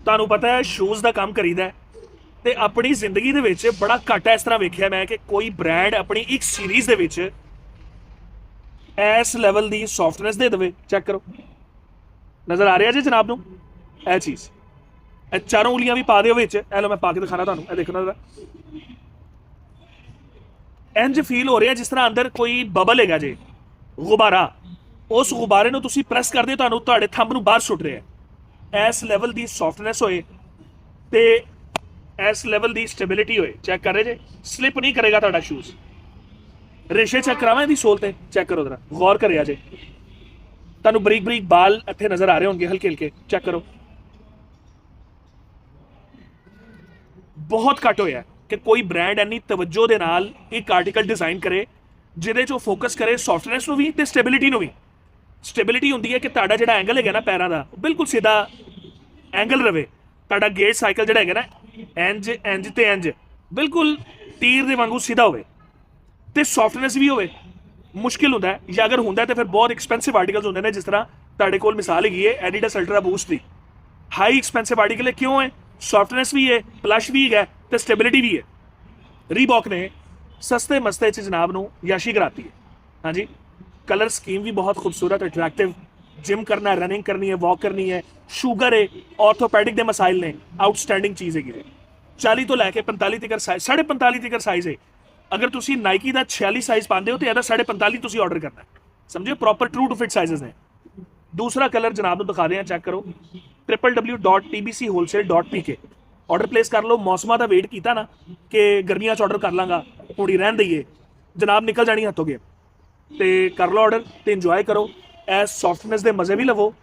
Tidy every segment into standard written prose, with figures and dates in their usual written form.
ਤੁਹਾਨੂੰ ਪਤਾ ਹੈ ਸ਼ੂਜ਼ ਦਾ ਕੰਮ ਕਰੀਦਾ ਤੇ ਆਪਣੀ ਜ਼ਿੰਦਗੀ ਦੇ ਵਿੱਚ ਬੜਾ ਘੱਟ ਇਸ ਤਰ੍ਹਾਂ ਵੇਖਿਆ ਮੈਂ ਕਿ ਕੋਈ ਬ੍ਰਾਂਡ ਆਪਣੀ ਇੱਕ ਸੀਰੀਜ਼ ਦੇ ਵਿੱਚ ਇਸ ਲੈਵਲ ਦੀ ਸੌਫਟਨੈਸ ਦੇ ਦੇਵੇ। ਚੈੱਕ ਕਰੋ, ਨਜ਼ਰ ਆ ਰਿਹਾ ਜੀ ਜਨਾਬ ਨੂੰ ਇਹ ਚੀਜ਼। ਇਹ ਚਾਰੋਂ ਉਂਗਲੀਆਂ ਵੀ ਪਾ ਦਿਓ ਵਿੱਚ। ਇਹ ਲਓ ਮੈਂ ਪਾ ਕੇ ਦਿਖਾਣਾ ਤੁਹਾਨੂੰ, ਇਹ ਦੇਖੋ ਨਾ, ਇੰਜ ਫੀਲ ਹੋ ਰਿਹਾ ਜਿਸ ਤਰ੍ਹਾਂ ਅੰਦਰ ਕੋਈ ਬਬਲ ਹੈਗਾ ਜੇ, ਗੁਬਾਰਾ। ਉਸ ਗੁਬਾਰੇ ਨੂੰ ਤੁਸੀਂ ਪ੍ਰੈਸ ਕਰਦੇ ਹੋ, ਤੁਹਾਨੂੰ ਤੁਹਾਡੇ ਥੰਬ ਨੂੰ ਬਾਹਰ ਸੁੱਟ ਰਿਹਾ। ਇਸ ਲੈਵਲ ਦੀ ਸੌਫਟਨੈਸ ਹੋਏ ਤੇ ਇਸ ਲੈਵਲ ਦੀ ਸਟੇਬਿਲਿਟੀ ਹੋਏ। ਚੈੱਕ ਕਰ ਰਹੇ ਜੇ, ਸਲਿਪ ਨਹੀਂ ਕਰੇਗਾ ਤੁਹਾਡਾ ਸ਼ੂਜ਼। ਰੇਸ਼ੇ ਚੈੱਕ ਕਰਾਵਾਂ ਇਹਦੀ ਸੋਲ ਤੇ, ਚੈੱਕ ਕਰੋ ਜਰਾ, ਗੌਰ ਕਰਿਆ ਜੇ। ਤੁਹਾਨੂੰ ਬਰੀਕ ਬਰੀਕ ਬਾਲ ਇੱਥੇ ਨਜ਼ਰ ਆ ਰਹੇ ਹੋਣਗੇ ਹਲਕੇ ਹਲਕੇ, ਚੈੱਕ ਕਰੋ। ਬਹੁਤ ਘੱਟ ਹੋਇਆ ਕਿ ਕੋਈ ਬ੍ਰਾਂਡ ਇੰਨੀ ਤਵੱਜੋ ਦੇ ਨਾਲ ਇੱਕ ਆਰਟੀਕਲ ਡਿਜ਼ਾਈਨ ਕਰੇ ਜਿਹਦੇ 'ਚ ਉਹ ਫੋਕਸ ਕਰੇ ਸੌਫਟਨੈਸ ਨੂੰ ਵੀ ਤੇ ਸਟੇਬਿਲਿਟੀ ਨੂੰ ਵੀ। ਸਟੇਬਿਲਿਟੀ ਹੁੰਦੀ ਹੈ ਕਿ ਤੁਹਾਡਾ ਜਿਹੜਾ ਐਂਗਲ ਹੈਗਾ ਨਾ ਪੈਰਾਂ ਦਾ, ਬਿਲਕੁਲ ਸਿੱਧਾ ਐਂਗਲ ਰਵੇ। ਤੁਹਾਡਾ ਗੇਟ ਸਾਈਕਲ ਜਿਹੜਾ ਹੈਗਾ ਨਾ ਇੰਜ ਤੇ ਇੰਜ ਬਿਲਕੁਲ ਤੀਰ ਦੇ ਵਾਂਗੂ ਸਿੱਧਾ ਹੋਵੇ ਤੇ ਸੌਫਟਨੈਸ ਵੀ ਹੋਵੇ। ਮੁਸ਼ਕਿਲ ਹੁੰਦਾ ਜਾਂ ਅਗਰ ਹੁੰਦਾ ਤਾਂ ਫਿਰ ਬਹੁਤ ਐਕਸਪੈਂਸਿਵ ਆਰਟੀਕਲਸ ਹੁੰਦੇ ਨੇ, ਜਿਸ ਤਰ੍ਹਾਂ ਤੁਹਾਡੇ ਕੋਲ ਮਿਸਾਲ ਹੈਗੀ ਹੈ ਐਡੀਡਾਸ ਅਲਟਰਾ ਬੂਸਟ ਦੀ। ਹਾਈ ਐਕਸਪੈਂਸਿਵ ਆਰਟੀਕਲ ਹੈ, ਕਿਉਂ ਹੈ? ਸੌਫਟਨੈਸ ਵੀ ਹੈ, ਪਲਸ਼ ਵੀ ਹੈ ਤੇ ਸਟੇਬਿਲਿਟੀ ਵੀ ਹੈ। ਰੀਬॉक ਨੇ ਸਸਤੇ ਮਸਤੇ 'ਚ ਜਨਾਬ ਨੂੰ ਯਾਸ਼ੀ ਕਰਾਤੀ ਹੈ। ਹਾਂਜੀ, कलर स्कीम भी बहुत खूबसूरत, अट्रैक्टिव। जिम करना, रनिंग करनी है, वॉक करनी है, शुगर है, ऑर्थोपैडिक के मसाइल ने, आउटस्टैंडिंग चीज़ है। 40 तो लैके 45 तक साइज, 45.5 तक साइज है। अगर तुसी नाइकी का 46 साइज पाते हो तो यदा 45.5 तुसी ऑर्डर करना है, समझे? Proper true to fit sizes ने। दूसरा कलर जनाब को दिखा रहे हैं, चेक करो, www.tbchwholesale.pk। ऑर्डर प्लेस कर लो। मौसम का वेट किया ना कि गर्मियों ऑर्डर कर लाँगा, हुणी रहन दईए, जनाब निकल जानी हथों गेम। तो कर लो ऑर्डर तो इंजॉय करो, एस सॉफ्टनेस के मज़े भी लवो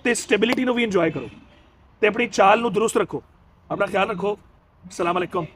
तो स्टेबिलिटी भी इंजॉय करो तो अपनी चाल को दुरुस्त रखो। अपना ख्याल रखो। अस्सलाम वालेकुम।